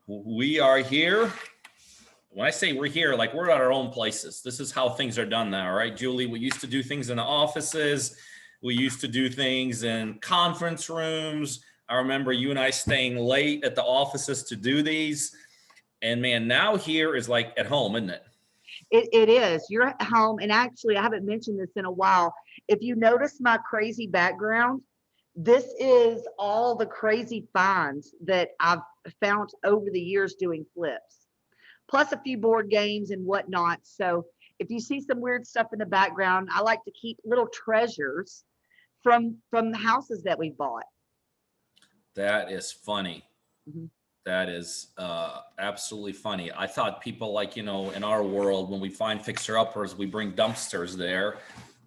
We are here. When I say we're here, like we're at our own places. This is how things are done now, right, Julie? We used to do things in the offices. We used to do things in conference rooms. I remember you and I staying late at the offices to do these. And man, now here is like at home, isn't it? It is. You're at home, and actually, I haven't mentioned this in a while. If you notice my crazy background, this is all the crazy finds that I've found over the years doing flips, plus a few board games and whatnot. So if you see some weird stuff in the background, I like to keep little treasures from the houses that we bought. That is funny. Mhm. That is absolutely funny. I thought people like, in our world, when we find fixer-uppers, we bring dumpsters there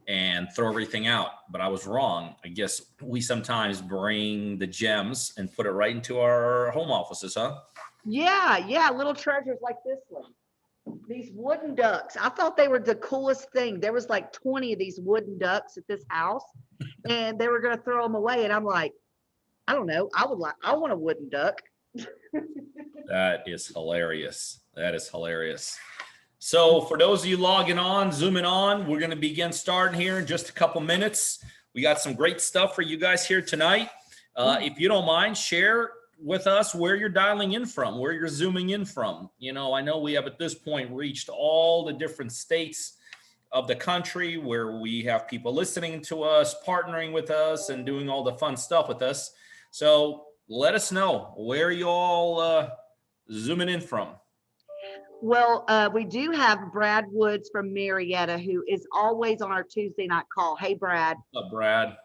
and throw everything out. But I was wrong. I guess we sometimes bring the gems and put it right into our home offices, huh? Yeah, little treasures like this one. These wooden ducks. I thought they were the coolest thing. There was like 20 of these wooden ducks at this house, and they were going to throw them away. And I'm like, I don't know. I want a wooden duck. That is hilarious. That is hilarious. So for those of you logging on, zooming on, we're going to begin starting here in just a couple minutes. We got some great stuff for you guys here tonight. If you don't mind, share with us where you're dialing in from, where you're zooming in from. I know we have at this point reached all the different states of the country where we have people listening to us, partnering with us, and doing all the fun stuff with us. So let us know where you all zooming in from. Well, we do have Brad Woods from Marietta, who is always on our Tuesday night call. Hey, Brad. What's up, Brad?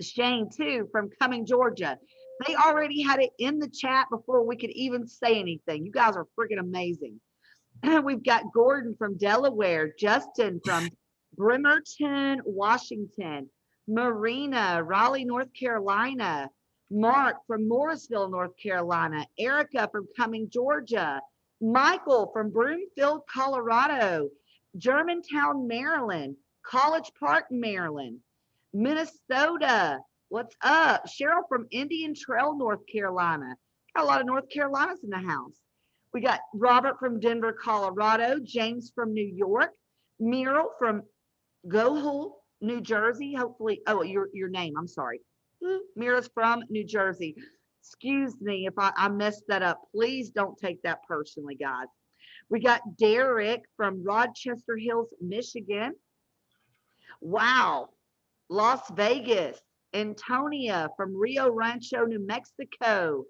Shane, too, from Cumming, Georgia. They already had it in the chat before we could even say anything. You guys are freaking amazing. We've got Gordon from Delaware, Justin from Bremerton, Washington, Marina, Raleigh, North Carolina, Mark from Morrisville, North Carolina, Erica from Cumming, Georgia, Michael from Broomfield, Colorado, Germantown, Maryland, College Park, Maryland, Minnesota. What's up? Cheryl from Indian Trail, North Carolina. Got a lot of North Carolinas in the house. We got Robert from Denver, Colorado, James from New York, Muriel from Gohul, New Jersey. Hopefully, oh, your name, I'm sorry. Muriel's from New Jersey. Excuse me if I messed that up. Please don't take that personally, guys. We got Derek from Rochester Hills, Michigan. Wow. Las Vegas. Antonia from Rio Rancho, New Mexico.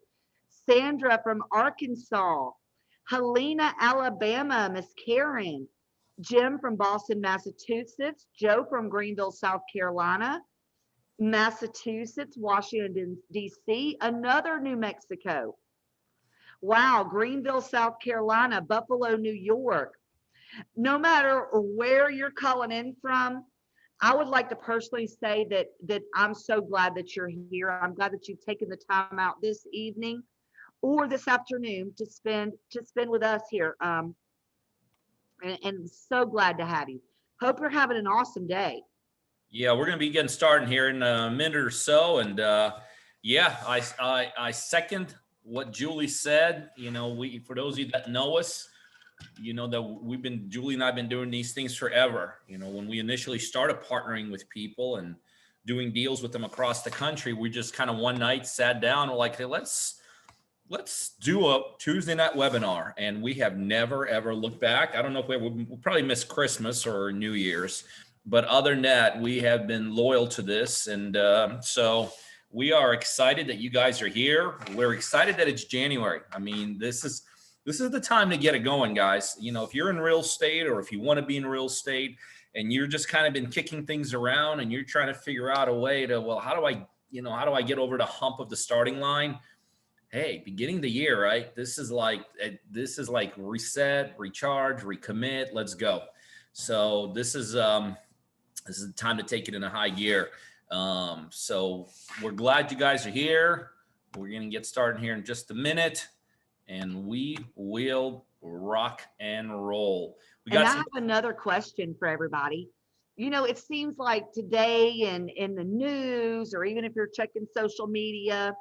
Sandra from Arkansas. Helena, Alabama, Miss Karen. Jim from Boston, Massachusetts. Joe from Greenville, South Carolina. Massachusetts, Washington, D.C., another New Mexico. Wow, Greenville, South Carolina, Buffalo, New York. No matter where you're calling in from, I would like to personally say that I'm so glad that you're here. I'm glad that you've taken the time out this evening or this afternoon to spend with us here. And so glad to have you. Hope you're having an awesome day. Yeah, we're going to be getting started here in a minute or so. And yeah, I second what Julie said. For those of you that know us, that Julie and I have been doing these things forever. When we initially started partnering with people and doing deals with them across the country, we just kind of one night sat down and were like, hey, let's do a Tuesday night webinar. And we have never, ever looked back. I don't know if we'll probably miss Christmas or New Year's. But other than that, we have been loyal to this. And so we are excited that you guys are here. We're excited that it's January. I mean, this is the time to get it going, guys. If you're in real estate or if you want to be in real estate and you're just kind of been kicking things around and you're trying to figure out a way to, well, how do I get over the hump of the starting line? Hey, beginning the year, right? This is like reset, recharge, recommit. Let's go. So this is the time to take it in a high gear. So we're glad you guys are here. We're going to get started here in just a minute, and we will rock and roll. I have another question for everybody. It seems like today and in the news, or even if you're checking social media,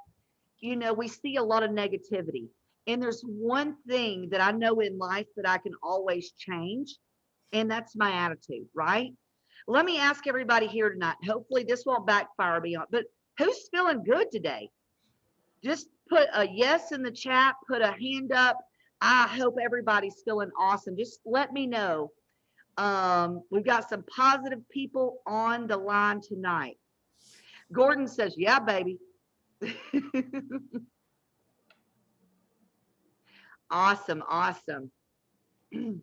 we see a lot of negativity. And there's one thing that I know in life that I can always change, and that's my attitude, right? Let me ask everybody here tonight. Hopefully, this won't backfire me on, but who's feeling good today? Just put a yes in the chat, put a hand up. I hope everybody's feeling awesome. Just let me know. We've got some positive people on the line tonight. Gordon says, yeah, baby. Awesome, awesome. All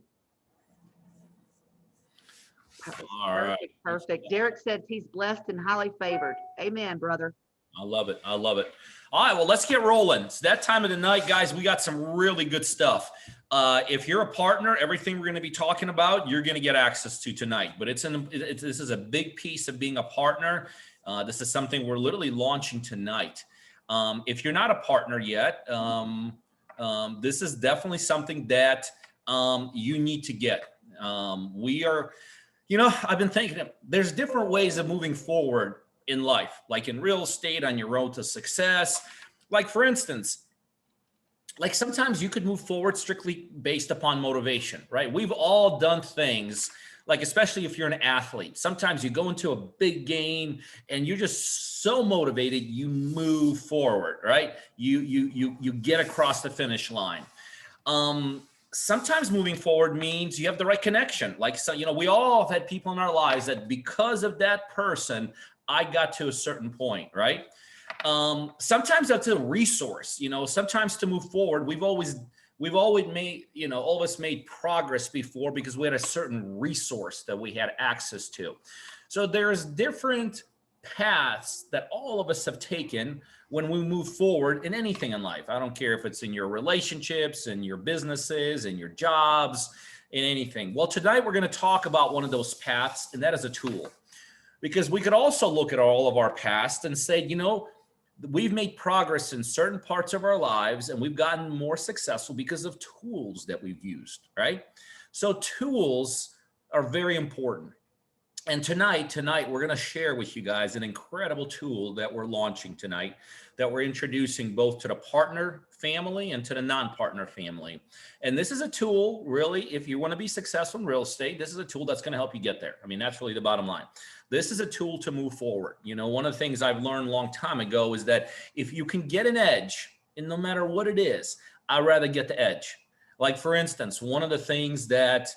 right. Perfect, perfect. Derek said he's blessed and highly favored. Amen, brother. I love it. I love it. All right, well, let's get rolling. It's that time of the night, guys. We got some really good stuff. If you're a partner, everything we're going to be talking about, you're going to get access to tonight. But this is a big piece of being a partner. This is something we're literally launching tonight. If you're not a partner yet, this is definitely something that you need to get. We are, I've been thinking there's different ways of moving forward in life, like in real estate, on your road to success. Like, for instance, like sometimes you could move forward strictly based upon motivation, right? We've all done things, like especially if you're an athlete. Sometimes you go into a big game and you're just so motivated, you move forward, right? You get across the finish line. Sometimes moving forward means you have the right connection. Like, so, we all have had people in our lives that because of that person, I got to a certain point, right? Sometimes that's a resource, sometimes to move forward, we've always made, all of us made progress before because we had a certain resource that we had access to. So there's different paths that all of us have taken when we move forward in anything in life. I don't care if it's in your relationships, in your businesses, in your jobs, in anything. Well, tonight we're going to talk about one of those paths, and that is a tool. Because we could also look at all of our past and say, we've made progress in certain parts of our lives and we've gotten more successful because of tools that we've used, right? So tools are very important. And tonight, we're going to share with you guys an incredible tool that we're launching tonight, that we're introducing both to the partner family and to the non-partner family. And this is a tool, really, if you want to be successful in real estate, this is a tool that's going to help you get there. I mean, that's really the bottom line. This is a tool to move forward. One of the things I've learned a long time ago is that if you can get an edge, and no matter what it is, I'd rather get the edge. Like, for instance, one of the things that,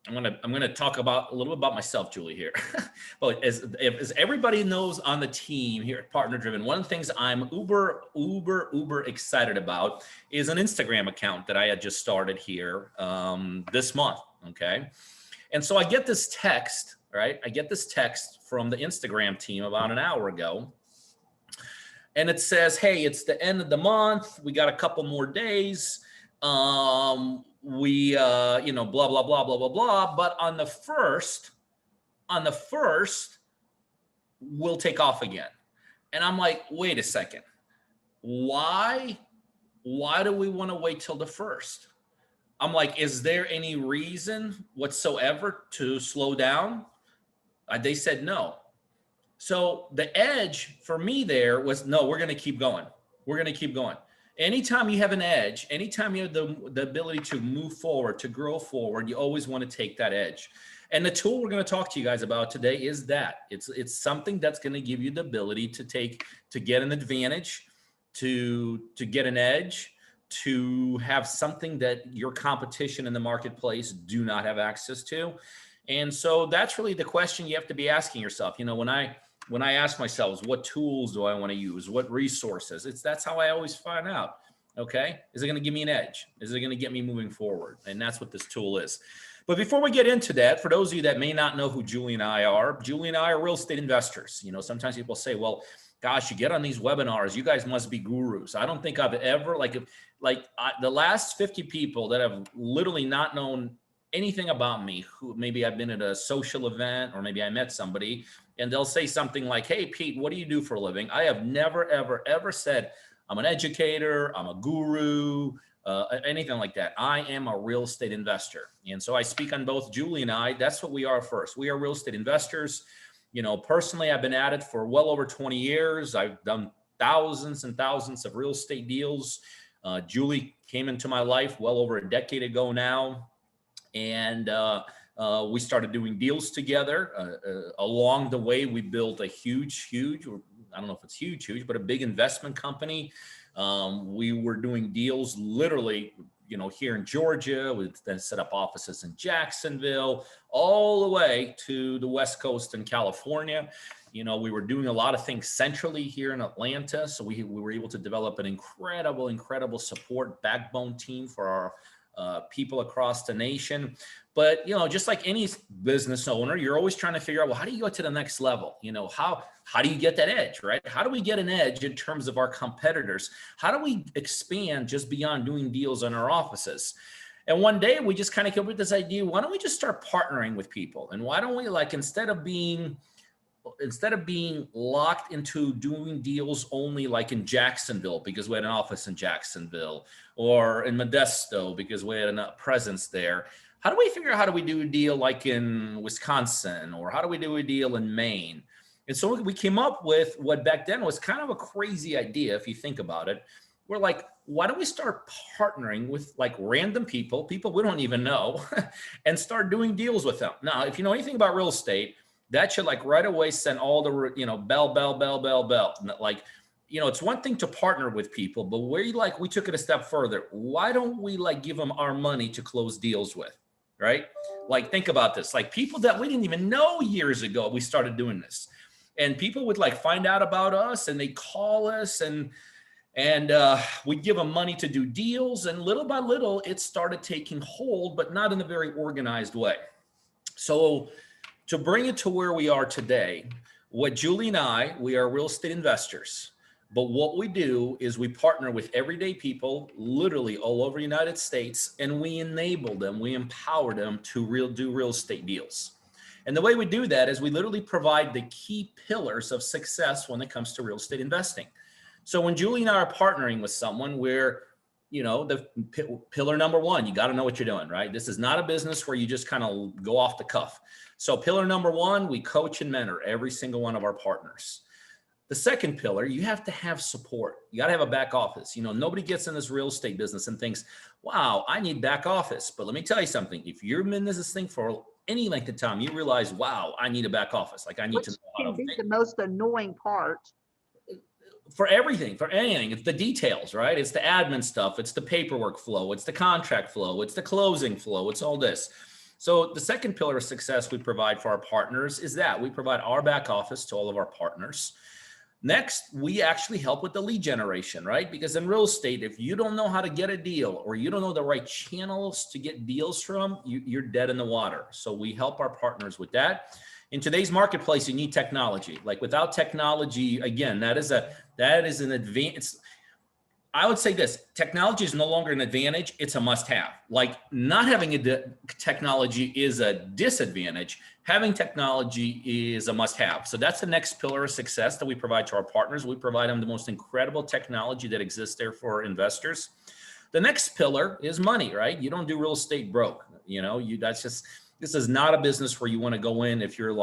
I'm gonna talk about a little bit about myself, Julie, here. But as everybody knows on the team here at Partner Driven, one of the things I'm uber excited about is an Instagram account that I had just started here this month. Okay, and so I get this text, right? I get this text from the Instagram team about an hour ago, and it says, "Hey, it's the end of the month. We got a couple more days. We blah blah blah blah blah blah, but on the first we'll take off again." And I'm like, wait a second, why do we want to wait till the first? I'm like, is there any reason whatsoever to slow down? They said no. So the edge for me there was, no, we're going to keep going. Anytime you have an edge, anytime you have the ability to move forward, to grow forward, you always want to take that edge. And the tool we're going to talk to you guys about today is that. It's something that's going to give you the ability to get an advantage, to get an edge, to have something that your competition in the marketplace do not have access to. And so that's really the question you have to be asking yourself. When I ask myself, what tools do I want to use? What resources? That's how I always find out. Okay. Is it going to give me an edge? Is it going to get me moving forward? And that's what this tool is. But before we get into that, for those of you that may not know who Julie and I are real estate investors. Sometimes people say, well, gosh, you get on these webinars, you guys must be gurus. I don't think I've ever, the last 50 people that have literally not known anything about me, who maybe I've been at a social event or maybe I met somebody and they'll say something like, "Hey, Pete, what do you do for a living?" I have never, ever, ever said I'm an educator, I'm a guru, anything like that. I am a real estate investor. And so I speak on both Julie and I. That's what we are first. We are real estate investors. Personally, I've been at it for well over 20 years. I've done thousands and thousands of real estate deals. Julie came into my life well over a decade ago now. And we started doing deals together. Along the way, we built a huge, I don't know if it's huge, but a big investment company. We were doing deals literally, here in Georgia. We then set up offices in Jacksonville, all the way to the West Coast in California. We were doing a lot of things centrally here in Atlanta. So we were able to develop an incredible support backbone team for our people across the nation. But, just like any business owner, you're always trying to figure out, well, how do you go to the next level? How do you get that edge, right? How do we get an edge in terms of our competitors? How do we expand just beyond doing deals in our offices? And one day we just kind of came up with this idea, why don't we just start partnering with people? And why don't we, instead of being locked into doing deals only like in Jacksonville because we had an office in Jacksonville, or in Modesto because we had a presence there, how do we figure out how do we do a deal like in Wisconsin, or how do we do a deal in Maine? And so we came up with what back then was kind of a crazy idea if you think about it. We're like, why don't we start partnering with random people we don't even know, and start doing deals with them? Now, if you know anything about real estate, that should right away send all the, bell. It's one thing to partner with people, but we took it a step further. Why don't we give them our money to close deals with, right? Think about this, people that we didn't even know years ago, we started doing this, and people would find out about us, and they call us, and we give them money to do deals. And little by little, it started taking hold, but not in a very organized way. So to bring it to where we are today, what Julie and I, we are real estate investors, but what we do is we partner with everyday people literally all over the United States, and we enable them, we empower them to do real estate deals. And the way we do that is we literally provide the key pillars of success when it comes to real estate investing. So when Julie and I are partnering with someone, we're the pillar number one, you got to know what you're doing, right? This is not a business where you just kind of go off the cuff. So pillar number one, we coach and mentor every single one of our partners. The second pillar, you have to have support. You got to have a back office. Nobody gets in this real estate business and thinks, wow, I need back office. But let me tell you something. If you're in this thing for any length of time, you realize, wow, I need a back office. I need to know how to think. The most annoying part. For everything, for anything, it's the details, right? It's the admin stuff. It's the paperwork flow. It's the contract flow. It's the closing flow. It's all this. So the second pillar of success we provide for our partners is that we provide our back office to all of our partners. Next, we actually help with the lead generation, right? Because in real estate, if you don't know how to get a deal, or you don't know the right channels to get deals from, you're dead in the water. So we help our partners with that. In today's marketplace, you need technology. Without technology, again, that is an advance. I would say this: technology is no longer an advantage; it's a must-have. Not having technology is a disadvantage. Having technology is a must-have. So that's the next pillar of success that we provide to our partners. We provide them the most incredible technology that exists there for investors. The next pillar is money, right? You don't do real estate broke. This is not a business where you want to go in if you're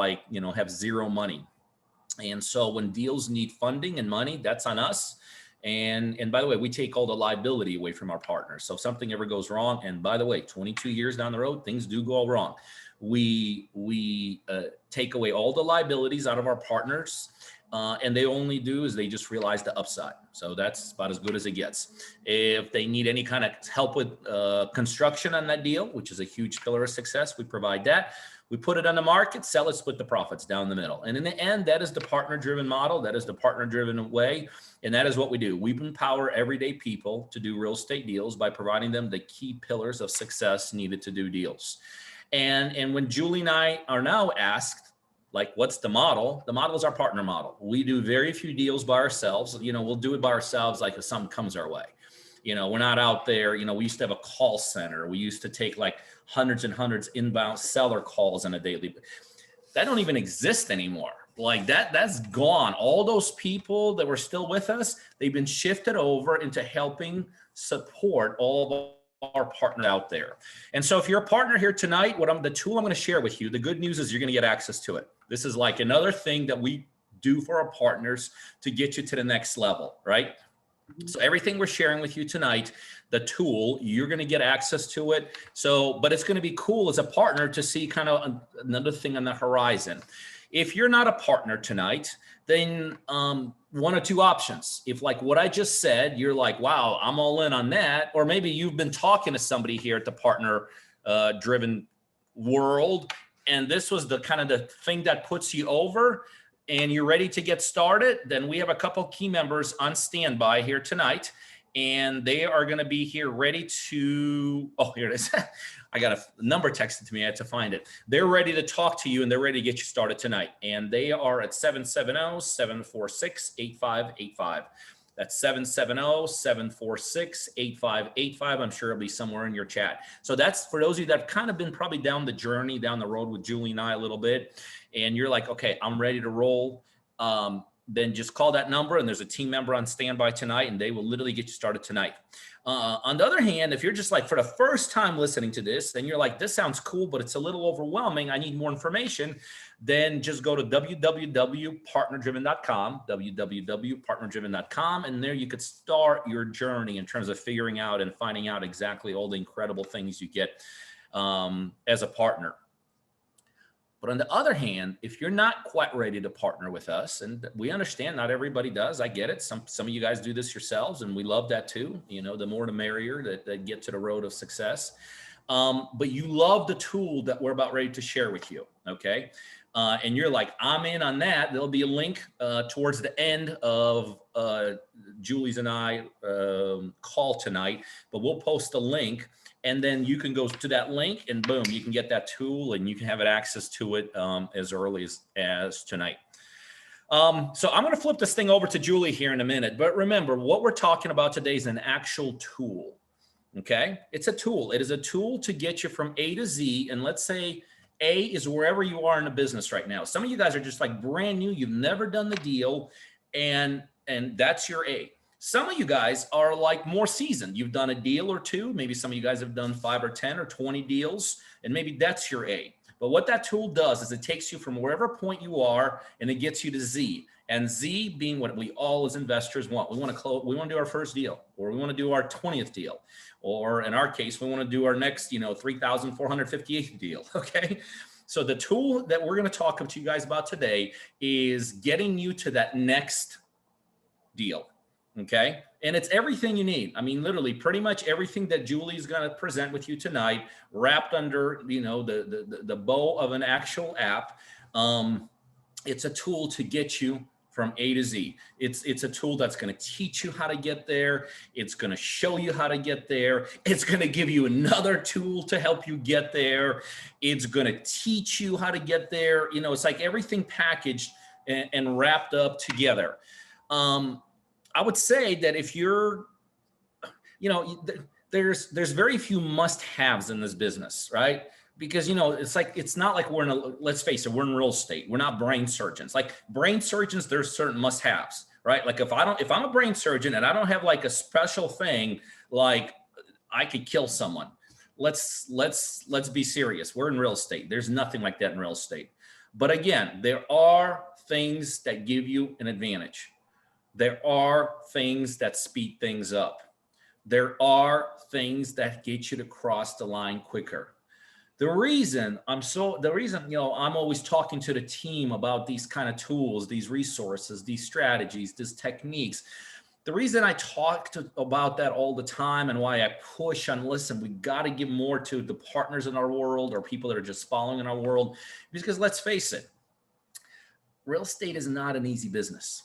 have zero money. And so when deals need funding and money, that's on us. And by the way, we take all the liability away from our partners. So if something ever goes wrong, and by the way, 22 years down the road, things do go wrong. We take away all the liabilities out of our partners. And they only do is they just realize the upside. So that's about as good as it gets. If they need any kind of help with construction on that deal, which is a huge pillar of success, we provide that. We put it on the market, sell it, split the profits down the middle. And in the end, that is the partner-driven model. That is the partner-driven way. And that is what we do. We empower everyday people to do real estate deals by providing them the key pillars of success needed to do deals. And when Julie and I are now asked, what's the model? The model is our partner model. We do very few deals by ourselves. We'll do it by ourselves if something comes our way. We're not out there. We used to have a call center. We used to take hundreds and hundreds inbound seller calls on a daily. That don't even exist anymore. That's gone. All those people that were still with us, they've been shifted over into helping support all of our partners out there. And so if you're a partner here tonight, the tool I'm going to share with you, the good news is you're going to get access to it. This is another thing that we do for our partners to get you to the next level, right? So everything we're sharing with you tonight, the tool, you're going to get access to it. So, but it's going to be cool as a partner to see kind of another thing on the horizon. If you're not a partner tonight, then one or two options. If like what I just said, you're like, wow, I'm all in on that. Or maybe you've been talking to somebody here at the partner driven world, and this was the kind of the thing that puts you over, and you're ready to get started, then we have a couple key members on standby here tonight, and they are going to be here ready to, oh, here it is. I got a number texted to me. I had to find it. They're ready to talk to you, and they're ready to get you started tonight. And they are at 770-746-8585. That's 770-746-8585. I'm sure it'll be somewhere in your chat. So that's for those of you that have kind of been probably down the journey, down the road with Julie and I a little bit, and you're like, okay, I'm ready to roll. Then just call that number, and there's a team member on standby tonight, and they will literally get you started tonight. On the other hand, if you're just like for the first time listening to this, then you're like, this sounds cool, but it's a little overwhelming. I need more information. Then just go to www.partnerdriven.com, www.partnerdriven.com, and there you could start your journey in terms of figuring out and finding out exactly all the incredible things you get as a partner. But on the other hand, if you're not quite ready to partner with us, and we understand not everybody does, I get it. Some of you guys do this yourselves, and we love that too. You know, the more the merrier that get to the road of success. But you love the tool that we're about ready to share with you, okay? And you're like, I'm in on that. There'll be a link towards the end of Julie's and I call tonight, but we'll post a link. And then you can go to that link and boom, you can get that tool and you can have access to it as early as tonight. So I'm going to flip this thing over to Julie here in a minute. But remember, what we're talking about today is an actual tool. Okay? It's a tool. It is a tool to get you from A to Z. And let's say A is wherever you are in the business right now. Some of you guys are just like brand new. You've never done the deal. And that's your A. Some of you guys are like more seasoned. You've done a deal or two. Maybe some of you guys have done 5 or 10 or 20 deals, and maybe that's your A. But what that tool does is it takes you from wherever point you are, and it gets you to Z. And Z being what we all as investors want. We want to close. We want to do our first deal, or we want to do our 20th deal, or in our case, we want to do our next, 3,458th deal. Okay. So the tool that we're going to talk to you guys about today is getting you to that next deal. Okay. And it's everything you need. I mean, literally pretty much everything that Julie's going to present with you tonight, wrapped under, the bow of an actual app. It's a tool to get you from A to Z. It's a tool that's going to teach you how to get there. It's going to show you how to get there. It's going to give you another tool to help you get there. It's going to teach you how to get there. It's like everything packaged and wrapped up together. I would say that if you're, there's very few must-haves in this business, right? Because, it's not like let's face it, we're in real estate. We're not brain surgeons. Like brain surgeons, there's certain must-haves, right? Like if I'm a brain surgeon and I don't have like a special thing, like I could kill someone. Let's be serious. We're in real estate. There's nothing like that in real estate. But again, there are things that give you an advantage. There are things that speed things up. There are things that get you to cross the line quicker. The reason I'm always talking to the team about these kind of tools, these resources, these strategies, these techniques. The reason I talk about that all the time and why I push on, listen, we got to give more to the partners in our world or people that are just following in our world, because let's face it, real estate is not an easy business.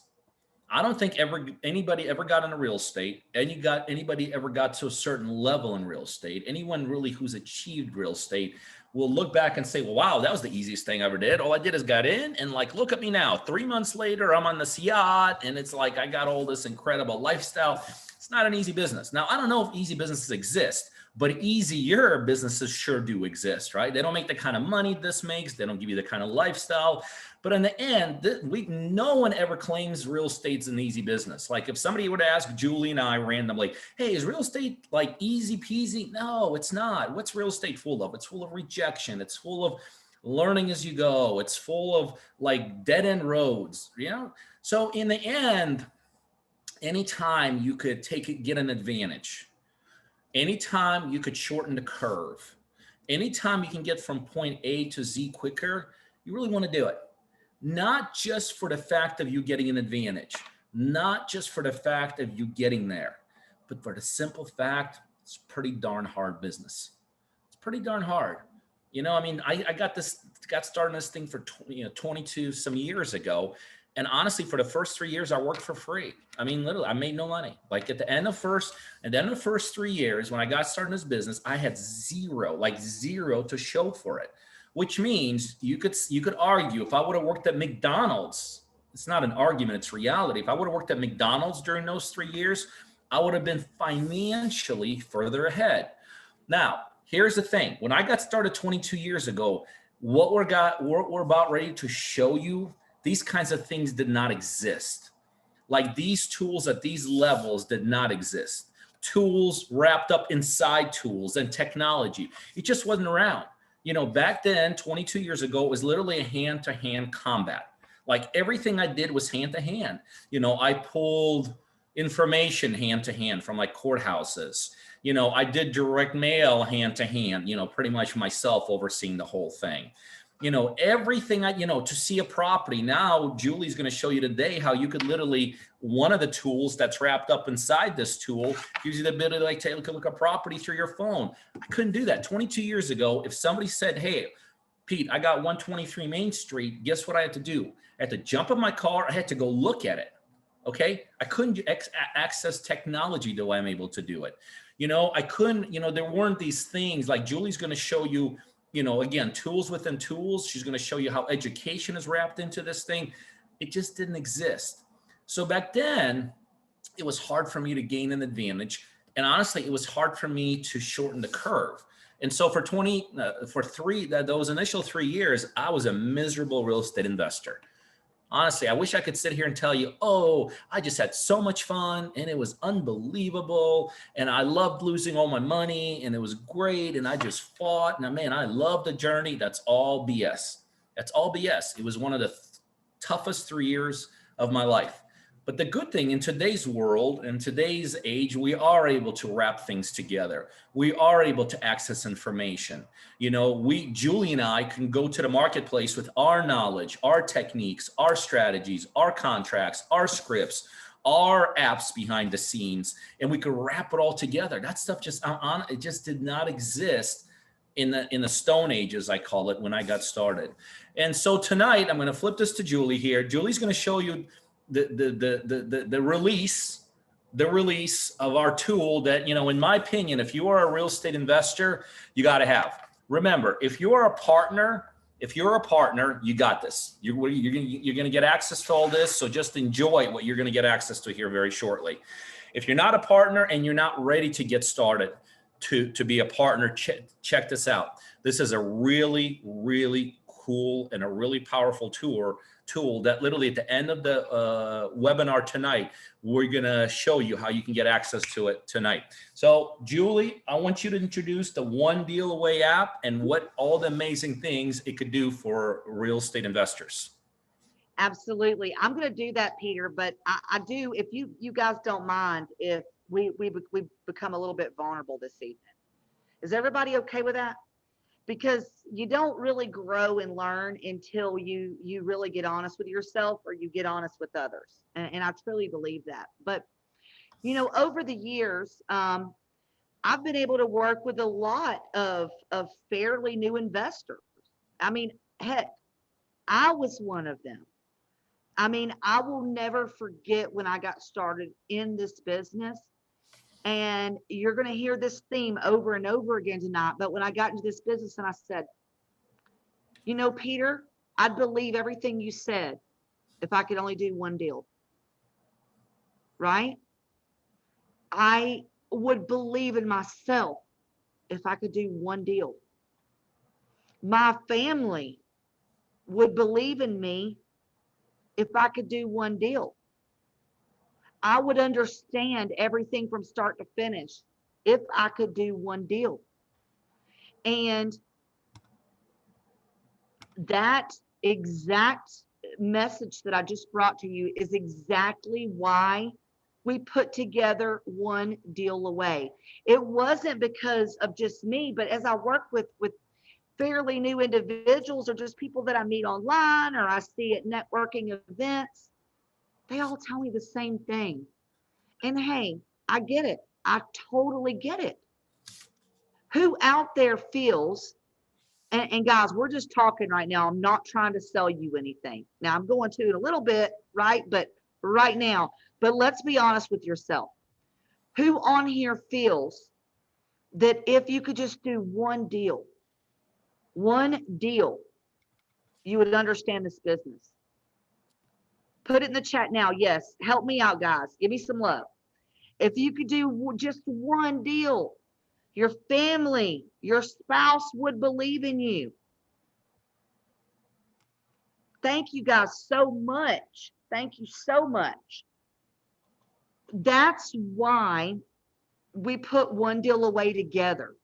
I don't think anybody ever got into real estate, anybody ever got to a certain level in real estate. Anyone really who's achieved real estate will look back and say, well, wow, that was the easiest thing I ever did. All I did is got in and like, look at me now. 3 months later, I'm on this yacht and it's like, I got all this incredible lifestyle. It's not an easy business. Now, I don't know if easy businesses exist, but easier businesses sure do exist, right? They don't make the kind of money this makes. They don't give you the kind of lifestyle. But in the end, no one ever claims real estate's an easy business. Like if somebody would ask Julie and I randomly, hey, is real estate like easy peasy? No, it's not. What's real estate full of? It's full of rejection. It's full of learning as you go. It's full of like dead end roads, you know? So in the end, anytime you could get an advantage, anytime you could shorten the curve, anytime you can get from point A to Z quicker, you really want to do it. Not just for the fact of you getting an advantage, not just for the fact of you getting there, but for the simple fact it's pretty darn hard business. It's pretty darn hard. You know, I mean, I got started in this thing for 22 some years ago. And honestly, for the first 3 years, I worked for free. I mean, literally, I made no money. Like at the end of the first 3 years, when I got started in this business, I had zero to show for it. Which means you could argue if I would have worked at McDonald's, it's not an argument, it's reality. If I would have worked at McDonald's during those 3 years, I would have been financially further ahead. Now, here's the thing. When I got started 22 years ago, what we're about ready to show you, these kinds of things did not exist. Like these tools at these levels did not exist. Tools wrapped up inside tools and technology. It just wasn't around. You know, back then, 22 years ago, it was literally a hand-to-hand combat. Like everything I did was hand-to-hand. You know, I pulled information hand-to-hand from like courthouses. You know, I did direct mail hand-to-hand, you know, pretty much myself overseeing the whole thing. You know, everything to see a property. Now, Julie's going to show you today how you could literally, one of the tools that's wrapped up inside this tool gives you the ability to like take a look at property through your phone. I couldn't do that 22 years ago. If somebody said, hey, Pete, I got 123 Main Street, guess what I had to do? I had to jump in my car. I had to go look at it. Okay. I couldn't access technology the way I'm able to do it. You know, I couldn't, there weren't these things like Julie's going to show you, again, tools within tools. She's going to show you how education is wrapped into this thing. It just didn't exist. So back then, it was hard for me to gain an advantage. And honestly, it was hard for me to shorten the curve. And so for those initial 3 years, I was a miserable real estate investor. Honestly, I wish I could sit here and tell you, oh, I just had so much fun and it was unbelievable. And I loved losing all my money and it was great. And I just fought. And man, I love the journey. That's all BS. That's all BS. It was one of the toughest 3 years of my life. But the good thing in today's world, in today's age, we are able to wrap things together. We are able to access information. Julie and I can go to the marketplace with our knowledge, our techniques, our strategies, our contracts, our scripts, our apps behind the scenes, and we could wrap it all together. That stuff it just did not exist in the Stone Age, as I call it, when I got started. And so tonight, I'm going to flip this to Julie here. Julie's going to show you the release of our tool that, in my opinion, if you are a real estate investor, you got to have. Remember, if you're a partner, you got this. You're going to get access to all this. So just enjoy what you're going to get access to here very shortly. If you're not a partner and you're not ready to get started to be a partner, check this out. This is a really, really cool and a really powerful tool that literally at the end of the webinar tonight, we're going to show you how you can get access to it tonight. So Julie, I want you to introduce the One Deal Away app and what all the amazing things it could do for real estate investors. Absolutely. I'm going to do that, Peter, but I do, if you guys don't mind, if we become a little bit vulnerable this evening. Is everybody okay with that? Because you don't really grow and learn until you really get honest with yourself or you get honest with others. And I truly believe that. But, over the years, I've been able to work with a lot of fairly new investors. I mean, heck, I was one of them. I mean, I will never forget when I got started in this business. And you're going to hear this theme over and over again tonight. But when I got into this business and I said, Peter, I'd believe everything you said if I could only do one deal. Right? I would believe in myself if I could do one deal. My family would believe in me if I could do one deal. I would understand everything from start to finish if I could do one deal. And That exact message that I just brought to you is exactly why we put together One Deal Away. It wasn't because of just me, but as I work with fairly new individuals or just people that I meet online or I see at networking events, they all tell me the same thing. And hey, I get it. I totally get it. Who out there feels, and guys, we're just talking right now. I'm not trying to sell you anything. Now I'm going to in a little bit, right? But right now, but let's be honest with yourself. Who on here feels that if you could just do one deal, you would understand this business? Put it in the chat now. Yes, help me out, guys. Give me some love. If you could do just one deal, your family, your spouse would believe in you. Thank you guys so much. Thank you so much. That's why we put One Deal Away together,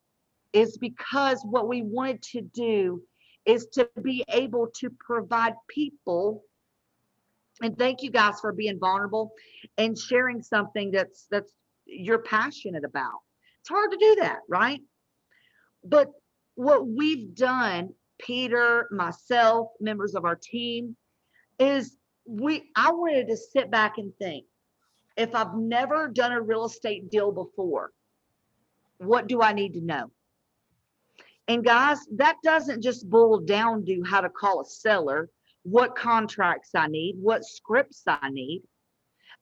is because what we wanted to do is to be able to provide people, and thank you guys for being vulnerable and sharing something that's you're passionate about. It's hard to do that, right? But what we've done, Peter, myself, members of our team, is I wanted to sit back and think, if I've never done a real estate deal before, what do I need to know? And guys, that doesn't just boil down to how to call a seller, what contracts I need, what scripts I need.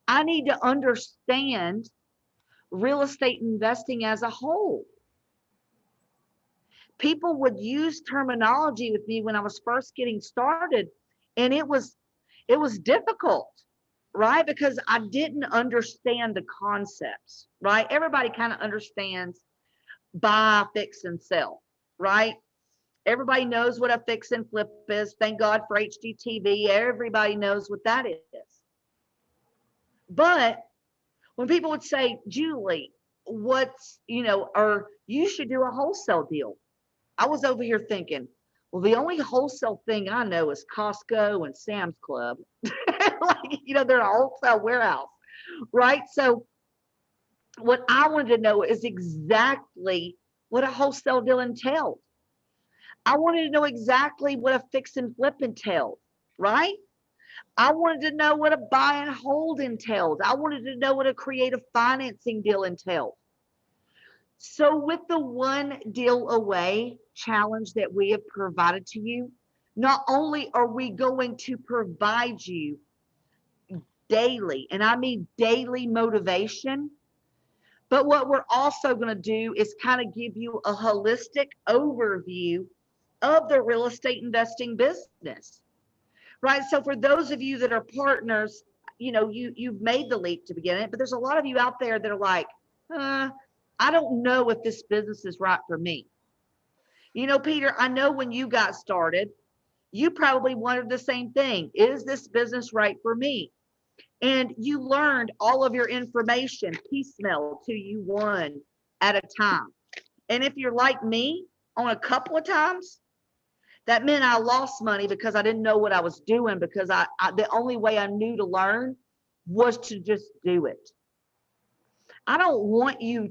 I need to understand real estate investing as a whole. People would use terminology with me when I was first getting started, and it was difficult, right? Because I didn't understand the concepts, right? Everybody kind of understands buy, fix, and sell, right? Everybody knows what a fix and flip is. Thank God for HGTV. Everybody knows what that is. But when people would say, Julie, or you should do a wholesale deal, I was over here thinking, well, the only wholesale thing I know is Costco and Sam's Club. They're a wholesale warehouse, right? So what I wanted to know is exactly what a wholesale deal entailed. I wanted to know exactly what a fix and flip entailed, right? I wanted to know what a buy and hold entailed. I wanted to know what a creative financing deal entailed. So with the One Deal Away challenge that we have provided to you, not only are we going to provide you daily, and I mean daily motivation, but what we're also going to do is kind of give you a holistic overview of the real estate investing business, right? So for those of you that are partners, you've made the leap to begin it, but there's a lot of you out there that are like, I don't know if this business is right for me. Peter, I know when you got started, you probably wondered the same thing. Is this business right for me? And you learned all of your information piecemeal to you one at a time. And if you're like me, on a couple of times, that meant I lost money because I didn't know what I was doing, because the only way I knew to learn was to just do it. I don't want you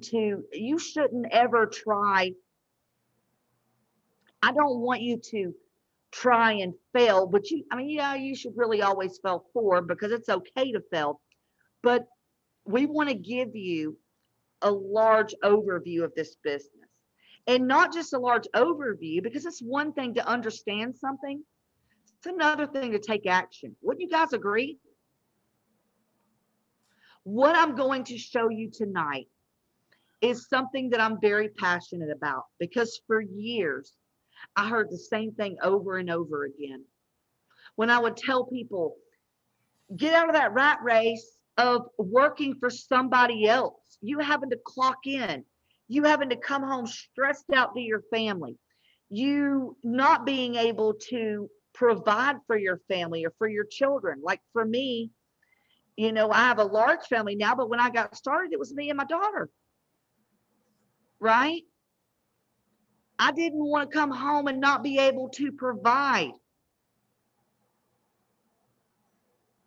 shouldn't ever try. I don't want you to try and fail, but you should really always fail forward, because it's okay to fail. But we want to give you a large overview of this business. And not just a large overview, because it's one thing to understand something. It's another thing to take action. Wouldn't you guys agree? What I'm going to show you tonight is something that I'm very passionate about, because for years, I heard the same thing over and over again. When I would tell people, get out of that rat race of working for somebody else, you having to clock in, you having to come home stressed out to your family, you not being able to provide for your family or for your children. Like for me, I have a large family now, but when I got started, it was me and my daughter, right? I didn't want to come home and not be able to provide.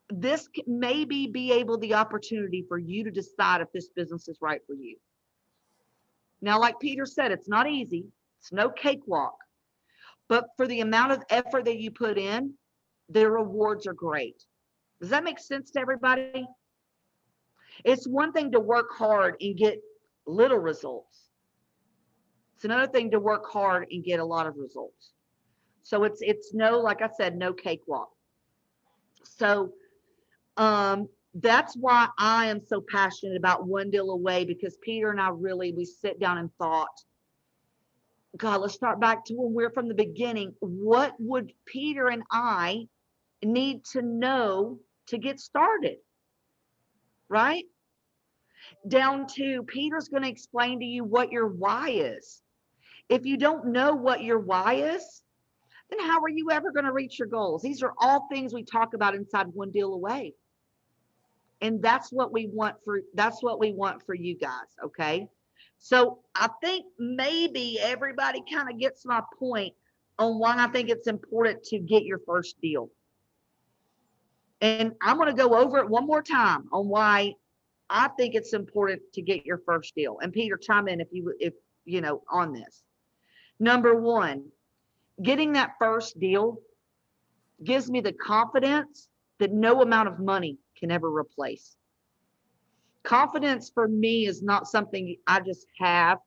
this maybe be able the opportunity for you to decide if this business is right for you. Now, like Peter said, it's not easy. It's no cakewalk. But for the amount of effort that you put in, the rewards are great. Does that make sense to everybody? It's one thing to work hard and get little results. It's another thing to work hard and get a lot of results. So it's no, like I said, no cakewalk. So that's why I am so passionate about One Deal Away, because Peter and I really, we sit down and thought, God, let's start back to when we're from the beginning. What would Peter and I need to know to get started? Right? Down to Peter's going to explain to you what your why is. If you don't know what your why is, then how are you ever going to reach your goals? These are all things we talk about inside One Deal Away. And that's what we want for you guys, okay? So I think maybe everybody kind of gets my point on why I think it's important to get your first deal. And I'm going to go over it one more time on why I think it's important to get your first deal. And Peter, chime in if you know on this. Number one, getting that first deal gives me the confidence that no amount of money can ever replace. Confidence for me is not something I just have.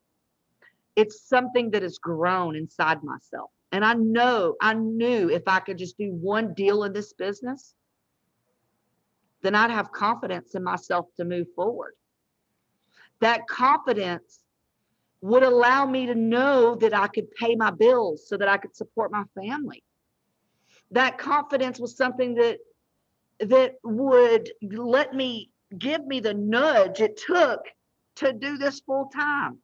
It's something that has grown inside myself. And I knew if I could just do one deal in this business, then I'd have confidence in myself to move forward. That confidence would allow me to know that I could pay my bills so that I could support my family. That confidence was something that would give me the nudge it took to do this full time.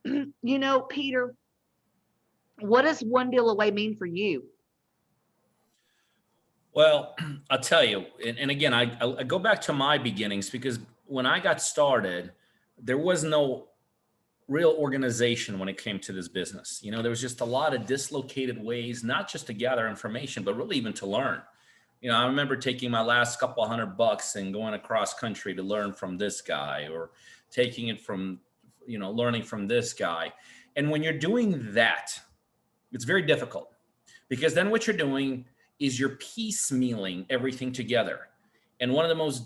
You know, Peter, what does One Deal Away mean for you? Well, I'll tell you, and again, I go back to my beginnings, because when I got started, there was no real organization when it came to this business. You know, there was just a lot of dislocated ways, not just to gather information, but really even to learn. You know, I remember taking my last couple of $100 and going across country to learn from this guy, or taking it from, learning from this guy. And when you're doing that, it's very difficult, because then what you're doing is you're piecemealing everything together. And one of the most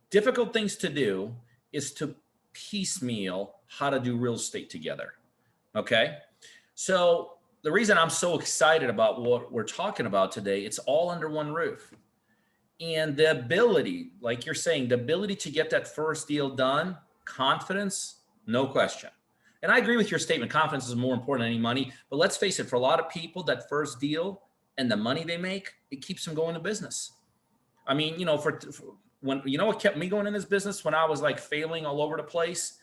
difficult things to do is to piecemeal how to do real estate together. Okay. So the reason I'm so excited about what we're talking about today, it's all under one roof. And the ability, like you're saying, the ability to get that first deal done, confidence, no question. And I agree with your statement. Confidence is more important than any money. But let's face it, for a lot of people, that first deal and the money they make, it keeps them going to business. I mean, for when, what kept me going in this business when I was like failing all over the place?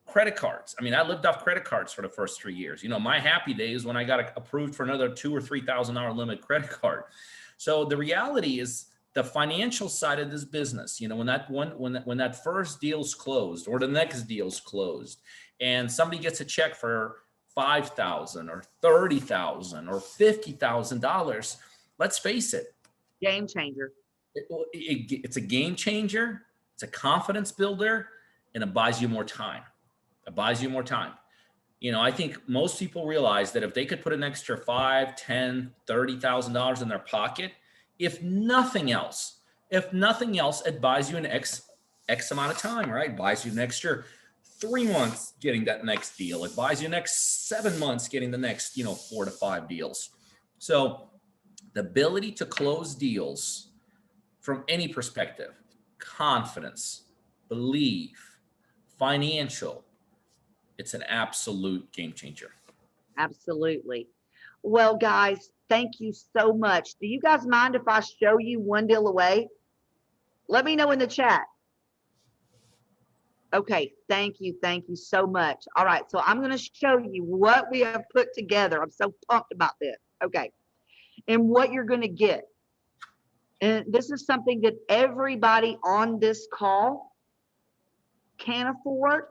Credit cards. I mean, I lived off credit cards for the first 3 years. My happy days when I got approved for another $2,000 or $3,000 limit credit card. So the reality is, the financial side of this business, when that first deal's closed or the next deal's closed, and somebody gets a check for $5,000 or $30,000 or $50,000, let's face it, Game changer. It's a game changer. It's a confidence builder, and it buys you more time. It buys you more time. I think most people realize that if they could put an extra $5,000, $10,000, $30,000 in their pocket, if nothing else, it buys you an X amount of time, right? It buys you an extra 3 months getting that next deal. It buys you the next 7 months getting the next, 4 to 5 deals. So the ability to close deals from any perspective, confidence, belief, financial, it's an absolute game changer. Absolutely. Well, guys, thank you so much. Do you guys mind if I show you One Deal Away? Let me know in the chat. Okay, thank you so much. All right, so I'm going to show you what we have put together. I'm so pumped about this. Okay, and what you're going to get. And this is something that everybody on this call can afford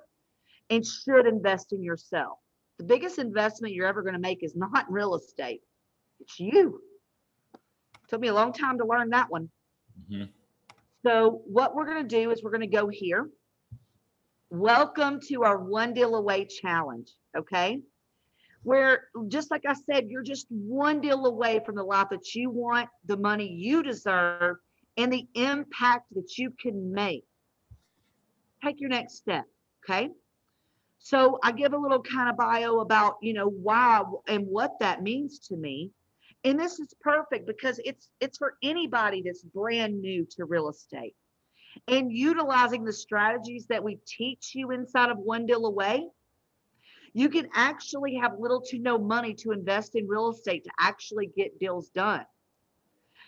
and should invest in yourself. The biggest investment you're ever going to make is not real estate. It's you. Took me a long time to learn that one. Mhm. So what we're going to do is we're going to go here. Welcome to our One Deal Away challenge. Okay. Where, just like I said, you're just one deal away from the life that you want, the money you deserve, and the impact that you can make. Take your next step. Okay. So I give a little kind of bio about, why and what that means to me. And this is perfect because it's for anybody that's brand new to real estate. And utilizing the strategies that we teach you inside of One Deal Away, you can actually have little to no money to invest in real estate to actually get deals done.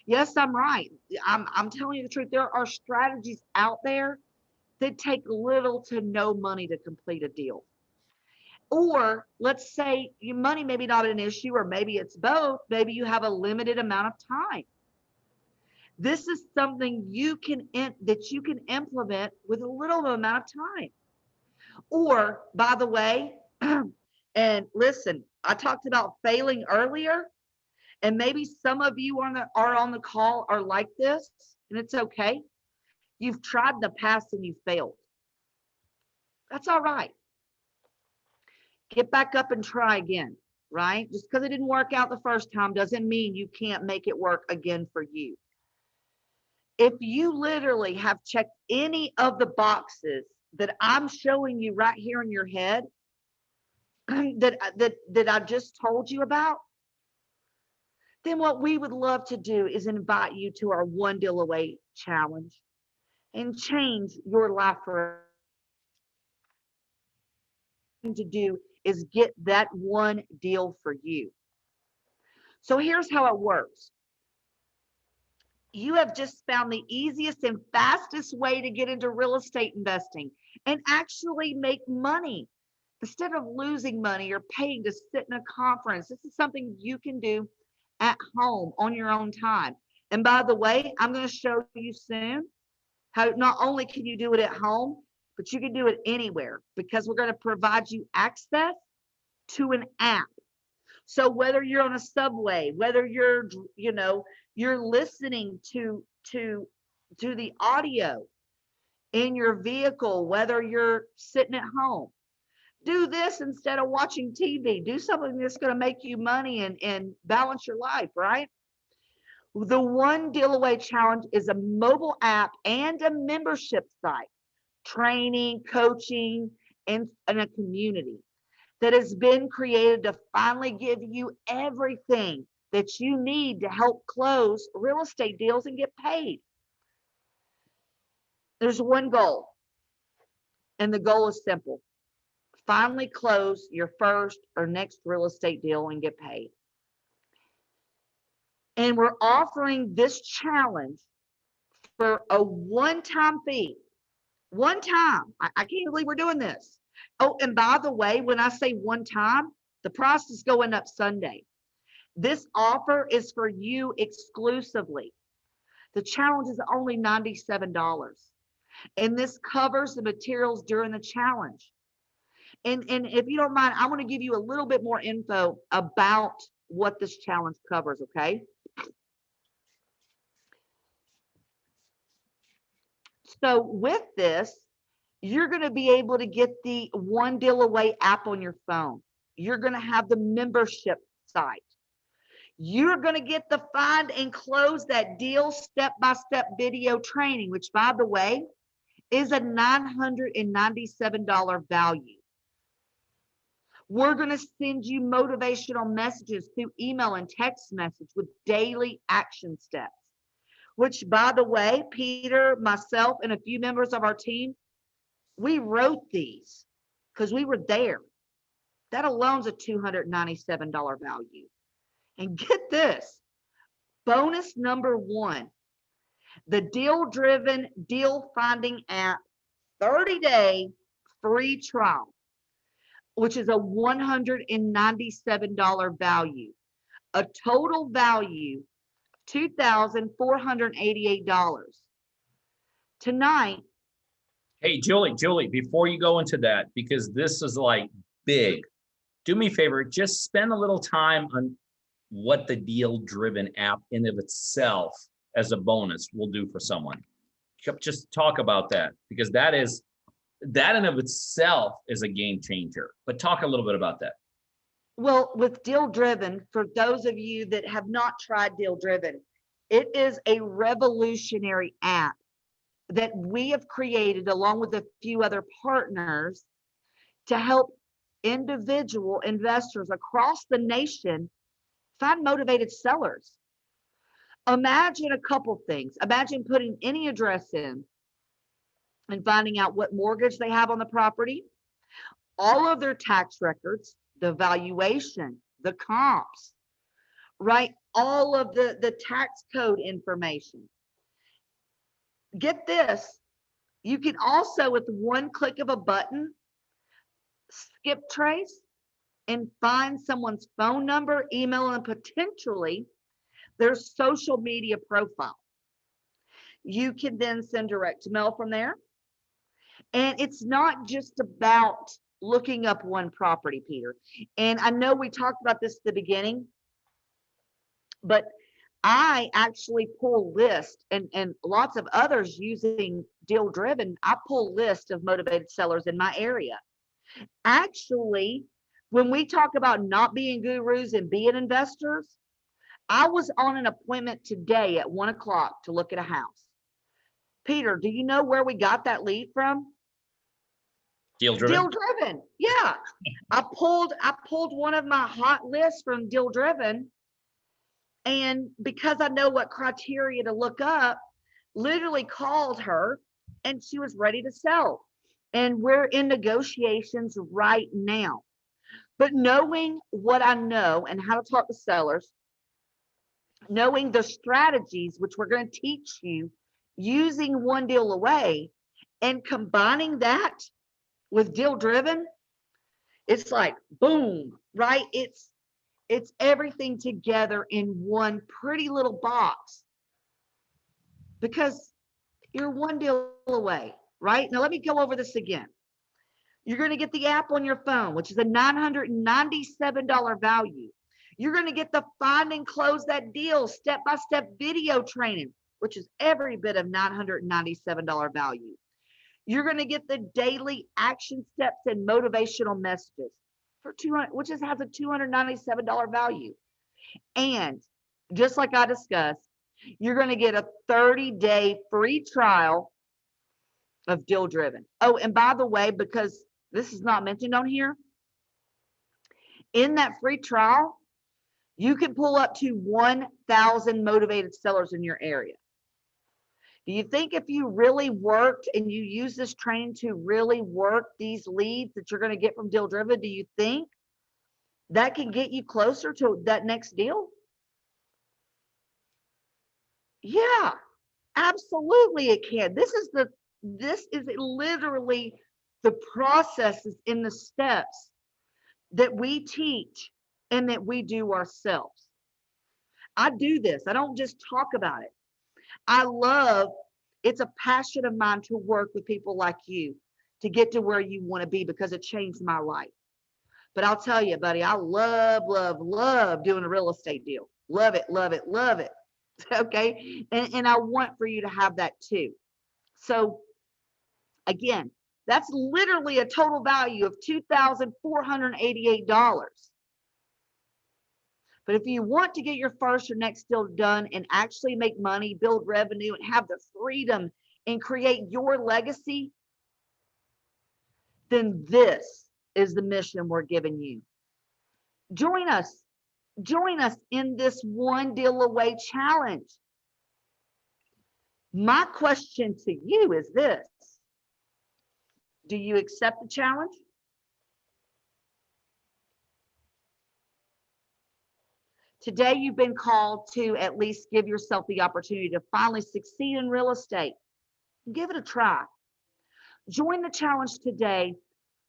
Yes, I'm right. I'm telling you the truth. There are strategies out there that take little to no money to complete a deal. Or let's say your money maybe not an issue, or maybe it's both. Maybe you have a limited amount of time. This is something that you can implement with a little amount of time. Or, by the way, and listen, I talked about failing earlier, and maybe some of you are on the call are like this, and it's okay. You've tried in the past and you failed. That's all right. Get back up and try again, right? Just because it didn't work out the first time doesn't mean you can't make it work again for you. If you literally have checked any of the boxes that I'm showing you right here in your head, that I just told you about, then what we would love to do is invite you to our One Deal Away challenge and change your life forever. To do is get that one deal for you. So here's how it works. You have just found the easiest and fastest way to get into real estate investing and actually make money instead of losing money or paying to sit in a conference. This is something you can do at home on your own time. And by the way, I'm going to show you soon how not only can you do it at home, but you can do it anywhere because we're going to provide you access to an app. So whether you're on a subway, whether you're listening to the audio in your vehicle, whether you're sitting at home, do this instead of watching TV. Do something that's going to make you money and balance your life, right? The One Deal Away Challenge is a mobile app and a membership site, training, coaching, and a community that has been created to finally give you everything that you need to help close real estate deals and get paid. There's one goal, and the goal is simple. Finally close your first or next real estate deal and get paid. And we're offering this challenge for a one-time fee. One time. I can't believe we're doing this. Oh, and by the way, when I say one time, the price is going up Sunday. This offer is for you exclusively. The challenge is only $97. And this covers the materials during the challenge. And if you don't mind, I want to give you a little bit more info about what this challenge covers, okay? So with this, you're going to be able to get the One Deal Away app on your phone. You're going to have the membership site. You're going to get the find and close that deal step-by-step video training, which, by the way, is a $997 value. We're going to send you motivational messages through email and text message with daily action steps, which, by the way, Peter, myself, and a few members of our team, we wrote these because we were there. That alone's a $297 value. And get this, bonus number one, the deal-driven deal finding app 30-day free trial, which is a $197 value, a total value $2,488. Tonight. Hey, Julie, before you go into that, because this is like big, do me a favor, just spend a little time on what the deal driven app in of itself as a bonus we'll do for someone? Just talk about that, because that in of itself is a game changer. But talk a little bit about that. Well, with Deal Driven, for those of you that have not tried Deal Driven, it is a revolutionary app that we have created along with a few other partners to help individual investors across the nation find motivated sellers. Imagine a couple things. Imagine putting any address in and finding out what mortgage they have on the property, all of their tax records, the valuation, the comps, right? All of the tax code information. Get this, you can also, with one click of a button, skip trace and find someone's phone number, email, and potentially their social media profile. You can then send direct mail from there. And it's not just about looking up one property, Peter. And I know we talked about this at the beginning, but I actually pull lists and lots of others using Deal Driven. I pull lists of motivated sellers in my area. Actually, when we talk about not being gurus and being investors, I was on an appointment today at 1 o'clock to look at a house. Peter, do you know where we got that lead from? Deal Driven? Deal Driven. Yeah. I pulled one of my hot lists from Deal Driven. And because I know what criteria to look up, literally called her and she was ready to sell. And we're in negotiations right now. But knowing what I know and how to talk to sellers, knowing the strategies, which we're going to teach you using One Deal Away, and combining that with Deal Driven, it's like boom, right? It's everything together in one pretty little box, because you're one deal away, right? Now let me go over this again. You're going to get the app on your phone, which is a $997 value. You're going to get the Find and Close That Deal step-by-step video training, which is every bit of $997 value. You're going to get the daily action steps and motivational messages for $200, which has a $297 value. And just like I discussed, you're going to get a 30-day free trial of Deal Driven. Oh, and by the way, because this is not mentioned on here, in that free trial, you can pull up to 1,000 motivated sellers in your area. Do you think if you really worked and you use this training to really work these leads that you're going to get from Deal Driven, do you think that can get you closer to that next deal? Yeah, absolutely it can. This is literally the processes in the steps that we teach and that we do ourselves. I do this. I don't just talk about it. It's a passion of mine to work with people like you to get to where you want to be, because it changed my life. But I'll tell you, buddy, I love, love, love doing a real estate deal. Love it, love it, love it. Okay. And I want for you to have that too. So again, that's literally a total value of $2,488. But if you want to get your first or next deal done and actually make money, build revenue, and have the freedom and create your legacy, then this is the mission we're giving you. Join us in this One Deal Away challenge. My question to you is this: do you accept the challenge? Today, you've been called to at least give yourself the opportunity to finally succeed in real estate. Give it a try. Join the challenge today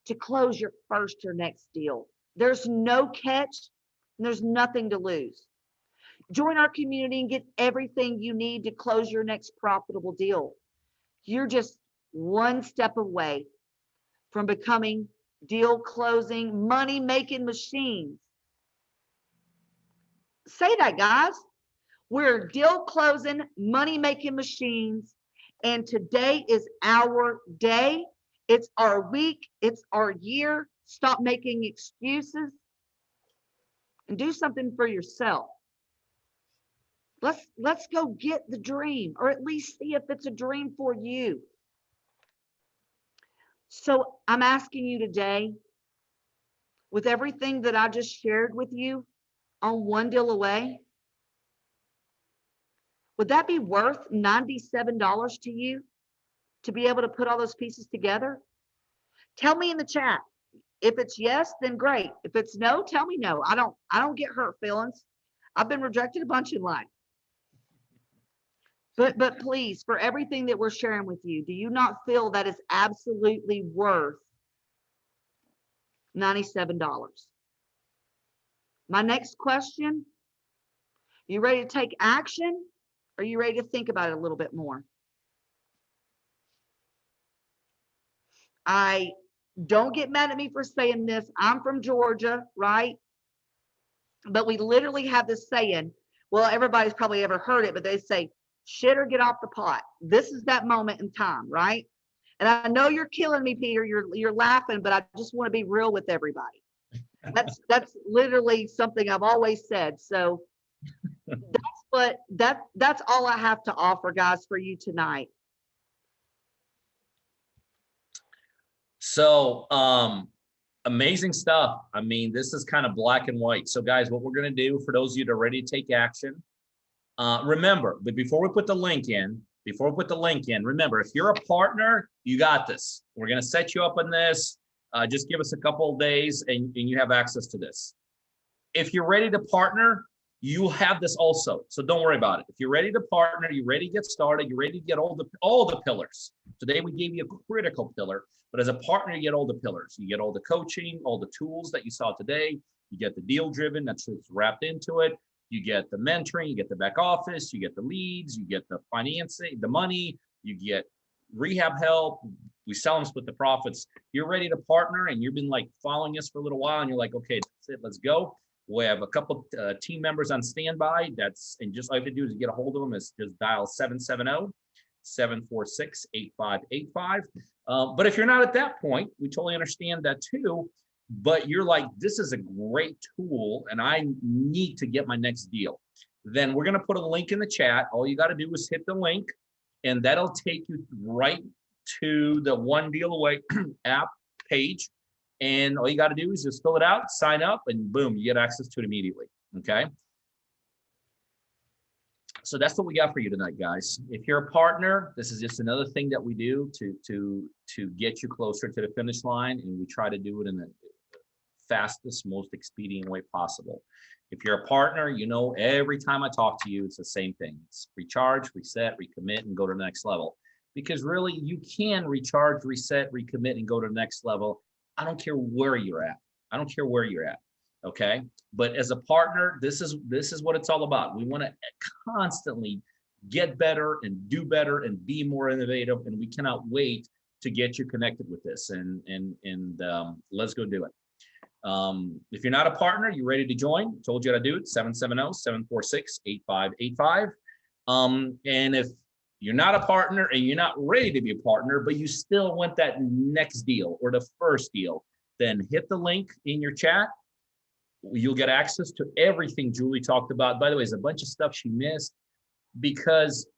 to close your first or next deal. There's no catch, and there's nothing to lose. Join our community and get everything you need to close your next profitable deal. You're just one step away from becoming deal closing, money making machines. Say that, guys. We're deal closing, money making machines. And today is our day. It's our week. It's our year. Stop making excuses and do something for yourself. Let's go get the dream, or at least see if it's a dream for you. So I'm asking you today, with everything that I just shared with you on One Deal Away, would that be worth $97 to you to be able to put all those pieces together? Tell me in the chat. If it's yes, then great. If it's no, tell me no. I don't get hurt feelings. I've been rejected a bunch in life. But please, for everything that we're sharing with you, do you not feel that is absolutely worth $97? My next question, you ready to take action? Or are you ready to think about it a little bit more? Don't get mad at me for saying this. I'm from Georgia, right? But we literally have this saying. Well, everybody's probably ever heard it, but they say, shit or get off the pot. This is that moment in time, right? And I know you're killing me, Peter. You're laughing, but I just want to be real with everybody. That's literally something I've always said. So that's all I have to offer, guys, for you tonight. So, amazing stuff. I mean, this is kind of black and white. So guys, what we're going to do for those of you that are ready to take action, remember, but before we put the link in, remember, if you're a partner, you got this. We're going to set you up on this. Just give us a couple of days and you have access to this. If you're ready to partner, you have this also. So don't worry about it. If you're ready to partner, you're ready to get started, you're ready to get all the pillars. Today we gave you a critical pillar, but as a partner, you get all the pillars. You get all the coaching, all the tools that you saw today. You get the deal driven, that's wrapped into it. You get the mentoring, you get the back office, you get the leads, you get the financing, the money, you get rehab help. We sell them, split the profits. You're ready to partner and you've been like following us for a little while and you're like, okay, that's it, let's go. We have a couple team members on standby. And just all you have to do is get a hold of them is just dial 770-746-8585. But if you're not at that point, we totally understand that too. But you're like, this is a great tool and I need to get my next deal. Then we're going to put a link in the chat. All you got to do is hit the link and that'll take you right to the One Deal Away app page. And all you got to do is just fill it out, sign up, and boom, you get access to it immediately. Okay. So that's what we got for you tonight, guys. If you're a partner, this is just another thing that we do to get you closer to the finish line, and we try to do it in the fastest, most expedient way possible. If you're a partner, you know every time I talk to you, it's the same thing. It's recharge, reset, recommit, and go to the next level. Because really, you can recharge, reset, recommit, and go to the next level. I don't care where you're at. Okay. But as a partner, this is what it's all about. We want to constantly get better and do better and be more innovative. And we cannot wait to get you connected with this. And let's go do it. If you're not a partner, you're ready to join. Told you how to do it. 770-746-8585. And if you're not a partner and you're not ready to be a partner, but you still want that next deal or the first deal, then hit the link in your chat. You'll get access to everything Julie talked about. By the way, there's a bunch of stuff she missed because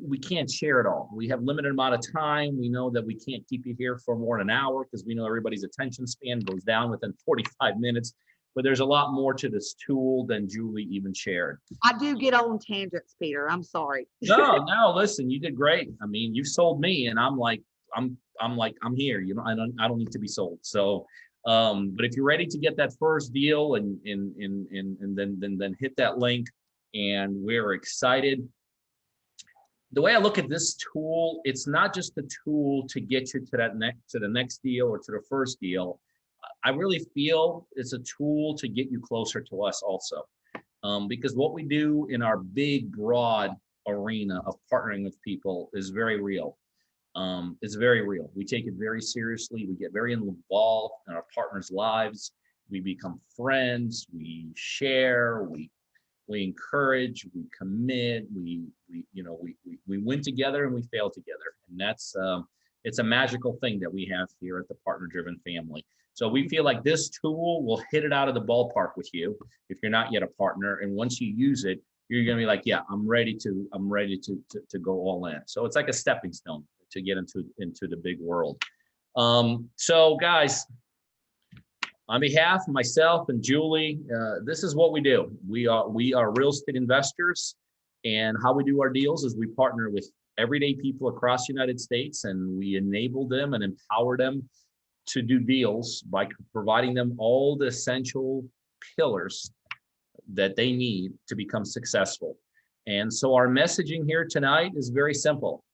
we can't share it all. We have limited amount of time. We know that we can't keep you here for more than an hour because we know everybody's attention span goes down within 45 minutes. But there's a lot more to this tool than Julie even shared. I do get on tangents, Peter. I'm sorry. No, listen, you did great. I mean, you sold me and I'm here, you know, I don't need to be sold. So, but if you're ready to get that first deal and then hit that link, and we're excited. The way I look at this tool, it's not just a tool to get you to the next deal or to the first deal. I really feel it's a tool to get you closer to us also. Because what we do in our big, broad arena of partnering with people is very real. It's very real. We take it very seriously. We get very involved in our partners' lives. We become friends. We share. we encourage, we commit, we win together and we fail together. And that's, it's a magical thing that we have here at the Partner Driven Family. So we feel like this tool will hit it out of the ballpark with you if you're not yet a partner. And once you use it, you're going to be like, yeah, I'm ready to go all in. So it's like a stepping stone to get into the big world. So guys, on behalf of myself and Julie, this is what we do. We are real estate investors, and how we do our deals is we partner with everyday people across the United States, and we enable them and empower them to do deals by providing them all the essential pillars that they need to become successful. And so our messaging here tonight is very simple.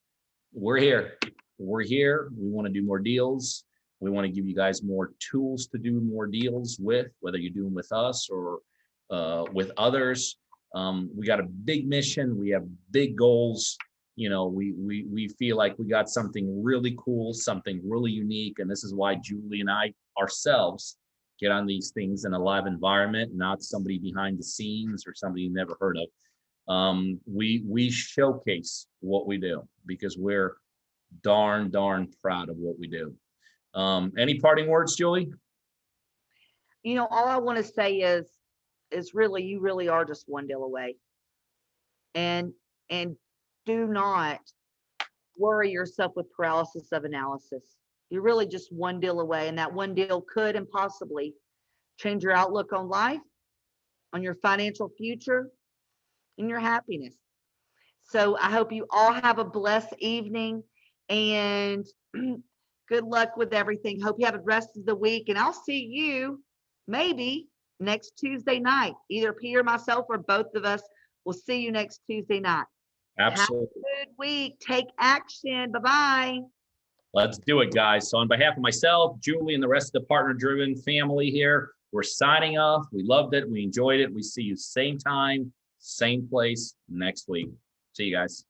We're here. We're here. We want to do more deals. We want to give you guys more tools to do more deals with, whether you're doing with us or with others. We got a big mission. We have big goals. You know, we feel like we got something really cool, something really unique. And this is why Julie and I ourselves get on these things in a live environment, not somebody behind the scenes or somebody you never heard of. We showcase what we do because we're darn proud of what we do. Any parting words, Julie? You know, all I want to say is really, you really are just one deal away. And do not worry yourself with paralysis of analysis. You're really just one deal away, and that one deal could and possibly change your outlook on life, on your financial future, and your happiness. So I hope you all have a blessed evening, and good luck with everything. Hope you have the rest of the week, and I'll see you maybe next Tuesday night. Either P or myself or both of us will see you next Tuesday night. Absolutely. Have a good week. Take action. Bye-bye. Let's do it, guys. So on behalf of myself, Julie, and the rest of the Partner Driven family here, we're signing off. We loved it. We enjoyed it. We see you same time, same place next week. See you guys.